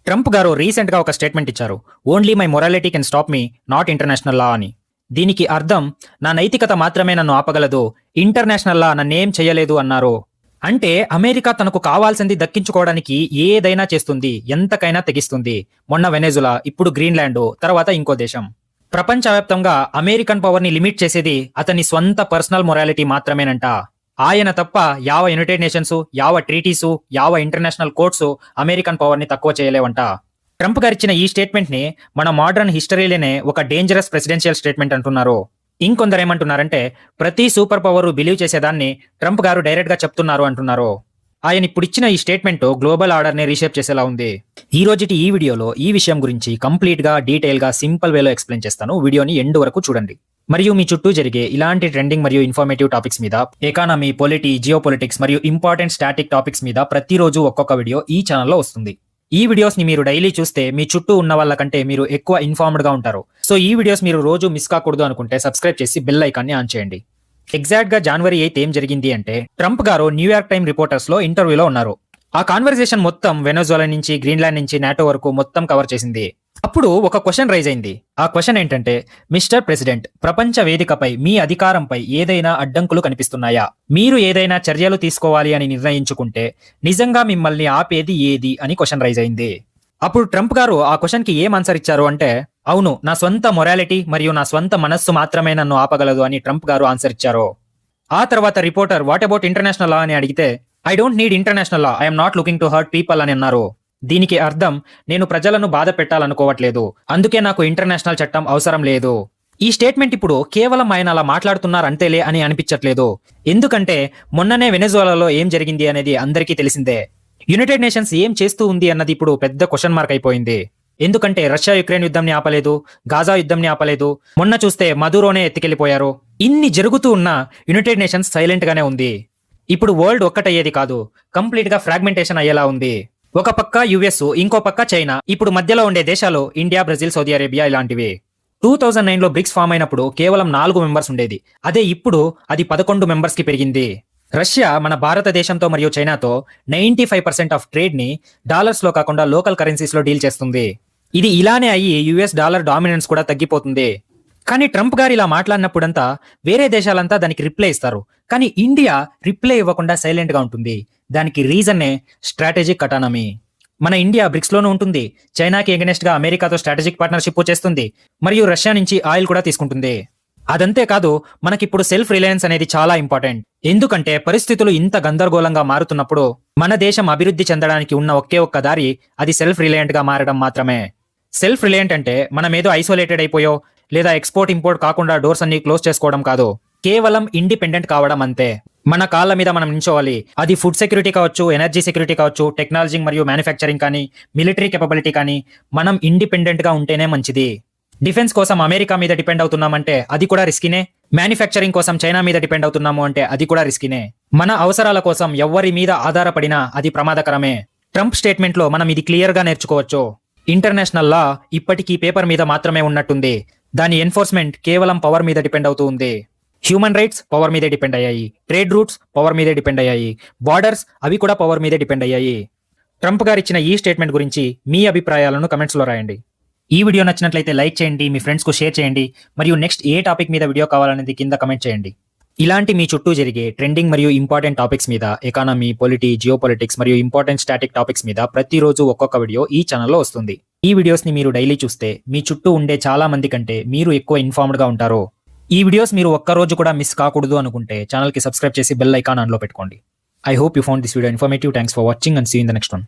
Trump గారు recent గా ఒక స్టేట్మెంట్ ఇచ్చారు. Only my morality can stop me, not international law అని. దీనికి అర్థం నా నైతికత మాత్రమే నన్ను ఆపగలదు, ఇంటర్నేషనల్ లా నన్నేం చేయలేదు అన్నారు. అంటే అమెరికా తనకు కావాల్సింది దక్కించుకోవడానికి ఏదైనా చేస్తుంది, ఎంతకైనా తెగిస్తుంది. మొన్న వెనెజులా, ఇప్పుడు గ్రీన్లాండ్, తర్వాత ఇంకో దేశం. ప్రపంచవ్యాప్తంగా అమెరికన్ పవర్ ని లిమిట్ చేసేది అతని స్వంత పర్సనల్ మొరాలిటీ మాత్రమేనంట. ఆయన తప్ప యావ యునైటెడ్ నేషన్స్, యావ ట్రీటీసు, యావ ఇంటర్నేషనల్ కోర్ట్స్ అమెరికన్ పవర్ ని తక్కువ చేయలేవంట. ట్రంప్ గారిచ్చిన ఈ స్టేట్మెంట్ ని మన మోడర్న్ హిస్టరీలోనే ఒక డేంజరస్ ప్రెసిడెన్షియల్ స్టేట్మెంట్ అంటున్నారు. ఇంకొందరు ఏమంటున్నారంటే ప్రతి సూపర్ పవర్ బిలీవ్ చేసేదాన్ని ట్రంప్ గారు డైరెక్ట్ గా చెప్తున్నారు అంటున్నారు. ఆయన ఇప్పుడు ఇచ్చిన ఈ స్టేట్మెంట్ గ్లోబల్ ఆర్డర్ ని రీషేప్ చేసేలా ఉంది. ఈ రోజుటి ఈ వీడియోలో ఈ విషయం గురించి కంప్లీట్ గా డీటెయిల్ గా సింపుల్ వేలో ఎక్స్ప్లెయిన్ చేస్తాను. వీడియోని ఎండ్ వరకు చూడండి. మరియు మీ చుట్టూ జరిగే ఇలాంటి ట్రెండింగ్ మరియు ఇన్ఫర్మేటివ్ టాపిక్స్ మీద, ఎకానమీ, పొలిటీ, జియోపొలిటిక్స్ మరియు ఇంపార్టెంట్ స్టాటిక్ టాపిక్స్ మీద ప్రతిరోజు ఒక్కొక్క వీడియో ఈ ఛానల్లో వస్తుంది. ఈ వీడియోస్ ని మీరు డైలీ చూస్తే మీ చుట్టూ ఉన్న వాళ్ళకంటే మీరు ఎక్కువ ఇన్ఫార్మ్డ్ గా ఉంటారు. సో ఈ వీడియోస్ మీరు రోజు మిస్ కాకూడదు అనుకుంటే సబ్స్క్రైబ్ చేసి బెల్ ఐకాన్ని ఆన్ చేయండి. ఎగ్జాక్ట్ గా జనవరి 8 ఏం జరిగింది అంటే, ట్రంప్ గారు న్యూయార్క్ టైమ్ రిపోర్టర్స్ లో ఇంటర్వ్యూలో ఉన్నారు. ఆ కాన్వర్సేషన్ మొత్తం వెనెజులా నుంచి గ్రీన్లాండ్ నుంచి నాటో వరకు మొత్తం కవర్ చేసింది. అప్పుడు ఒక క్వశ్చన్ రైజ్ అయింది. ఆ క్వశ్చన్ ఏంటంటే, మిస్టర్ ప్రెసిడెంట్, ప్రపంచ వేదికపై మీ అధికారంపై ఏదైనా అడ్డంకులు కనిపిస్తున్నాయా? మీరు ఏదైనా చర్యలు తీసుకోవాలి అని నిర్ణయించుకుంటే నిజంగా మిమ్మల్ని ఆపేది ఏది అని క్వశ్చన్ రైజ్ అయింది. అప్పుడు ట్రంప్ గారు ఆ క్వశ్చన్ కి ఏం ఆన్సర్ ఇచ్చారు అంటే, అవును, నా స్వంత మొరాలిటీ మరియు నా స్వంత మనస్సు మాత్రమే నన్ను ఆపగలదు అని ట్రంప్ గారు ఆన్సర్ ఇచ్చారు. ఆ తర్వాత reporter what about international law అని అడిగితే, I don't need international law, I'm not looking to hurt people అని అన్నారు. దీనికి అర్థం, నేను ప్రజలను బాధ పెట్టాలనుకోవట్లేదు, అందుకే నాకు ఇంటర్నేషనల్ చట్టం అవసరం లేదు. ఈ స్టేట్మెంట్ ఇప్పుడు కేవలం ఆయన అలా మాట్లాడుతున్నారు అంతేలే అని అనిపించట్లేదు. ఎందుకంటే మొన్ననే వెనెజులాలో ఏం జరిగింది అనేది అందరికీ తెలిసిందే. యునైటెడ్ నేషన్స్ ఏం చేస్తూ ఉంది అన్నది ఇప్పుడు పెద్ద క్వశ్చన్ మార్క్ అయిపోయింది. ఎందుకంటే రష్యా యుక్రెయిన్ యుద్ధంని ఆపలేదు, గాజా యుద్ధంని ఆపలేదు, మొన్న చూస్తే మదురోనే ఎత్తికెళ్లిపోయారు. ఇన్ని జరుగుతూ ఉన్న యునైటెడ్ నేషన్స్ సైలెంట్ గానే ఉంది. ఇప్పుడు వరల్డ్ ఒక్కటయ్యేది కాదు, కంప్లీట్ గా ఫ్రాగ్మెంటేషన్ అయ్యేలా ఉంది. ఒక పక్క యుఎస్, ఇంకో పక్క చైనా, ఇప్పుడు మధ్యలో ఉండే దేశాలు ఇండియా, బ్రెజిల్, సౌదీ అరేబియా ఇలాంటివి. 2009లో బ్రిక్స్ ఫామ్ అయినప్పుడు కేవలం 4 మెంబర్స్ ఉండేది. అదే ఇప్పుడు అది 11 మెంబర్స్ కి పెరిగింది. రష్యా మన భారతదేశంతో మరియు చైనాతో 95% ఆఫ్ ట్రేడ్ ని డాలర్స్ లో కాకుండా లోకల్ కరెన్సీస్ లో డీల్ చేస్తుంది. ఇది ఇలానే అయ్యి యుఎస్ డాలర్ డామినెన్స్ కూడా తగ్గిపోతుంది. కానీ ట్రంప్ గారు ఇలా మాట్లాడినప్పుడంతా వేరే దేశాలంతా దానికి రిప్లై ఇస్తారు. కానీ ఇండియా రిప్లై ఇవ్వకుండా సైలెంట్ గా ఉంటుంది. దానికి రీజన్నే స్ట్రాటజిక్ అటానమీ. మన ఇండియా బ్రిక్స్ లోనూ ఉంటుంది, చైనాకి ఎగనెస్ట్ గా అమెరికాతో స్ట్రాటజిక్ పార్ట్నర్షిప్ చేస్తుంది, మరియు రష్యా నుంచి ఆయిల్ కూడా తీసుకుంటుంది. అదంతే కాదు, మనకిప్పుడు సెల్ఫ్ రిలయన్స్ అనేది చాలా ఇంపార్టెంట్. ఎందుకంటే పరిస్థితులు ఇంత గందరగోళంగా మారుతున్నప్పుడు మన దేశం అభివృద్ధి చెందడానికి ఉన్న ఒకే ఒక్క దారి అది సెల్ఫ్ రిలయంట్ గా మారడం మాత్రమే. సెల్ఫ్ రిలయంట్ అంటే మనం ఏదో ఐసోలేటెడ్ అయిపోయో లేదా ఎక్స్పోర్ట్ ఇంపోర్ట్ కాకుండా డోర్స్ అన్ని క్లోజ్ చేసుకోవడం కాదు, కేవలం ఇండిపెండెంట్ కావడం అంతే. మన కాళ్ళ మీద మనం నించోవాలి. అది ఫుడ్ సెక్యూరిటీ కావచ్చు, ఎనర్జీ సెక్యూరిటీ కావచ్చు, టెక్నాలజీ మరియు మ్యానుఫ్యాక్చరింగ్ కానీ, మిలిటరీ కెపబిలిటీ కానీ, మనం ఇండిపెండెంట్ గా ఉంటేనే మంచిది. డిఫెన్స్ కోసం అమెరికా మీద డిపెండ్ అవుతున్నామంటే అది కూడా రిస్కీనే. మ్యానుఫ్యాక్చరింగ్ కోసం చైనా మీద డిపెండ్ అవుతున్నాము అంటే అది కూడా రిస్కీనే. మన అవసరాల కోసం ఎవరి మీద ఆధారపడినా అది ప్రమాదకరమే. ట్రంప్ స్టేట్మెంట్ లో మనం ఇది క్లియర్ గా నేర్చుకోవచ్చు. ఇంటర్నేషనల్ లా ఇప్పటికీ పేపర్ మీద మాత్రమే ఉన్నట్టుంది. దాని ఎన్ఫోర్స్మెంట్ కేవలం పవర్ మీద డిపెండ్ అవుతూ ఉంది. హ్యూమన్ రైట్స్ పవర్ మీదే డిపెండ్ అయ్యాయి, ట్రేడ్ రూట్స్ పవర్ మీదే డిపెండ్ అయ్యాయి, బార్డర్స్ అవి కూడా పవర్ మీదే డిపెండ్ అయ్యాయి. ట్రంప్ గారు ఇచ్చిన ఈ స్టేట్మెంట్ గురించి మీ అభిప్రాయాలను కమెంట్స్ లో రాయండి. ఈ వీడియో నచ్చినట్లయితే లైక్ చేయండి, మీ ఫ్రెండ్స్ కు షేర్ చేయండి, మరియు నెక్స్ట్ ఏ టాపిక్ మీద వీడియో కావాలనేది కింద కమెంట్ చేయండి. ఇలాంటి మీ చుట్టూ జరిగే ట్రెండింగ్ మరియు ఇంపార్టెంట్ టాపిక్స్ మీద, ఎకానమీ, పొలిటీ, జియోపొలిటిక్స్ మరియు ఇంపార్టెంట్ స్టాటిక్ టాపిక్స్ మీద ప్రతిరోజు ఒక్కొక్క వీడియో ఈ ఛానల్లో వస్తుంది. ఈ వీడియోస్ ని మీరు డైలీ చూస్తే మీ చుట్టూ ఉండే చాలా మంది కంటే మీరు ఎక్కువ ఇన్ఫార్మ్డ్ గా ఉంటారు. ఈ వీడియోస్ మీరు ఒక్క రోజు కూడా మిస్ కాకూడదు అనుకుంటే ఛానల్ కి సబ్స్క్రైబ్ చేసి బెల్ ఐకాన్ ఆన్ లో పెట్టుకోండి. I hope you found this video informative. Thanks for watching and see in the next one.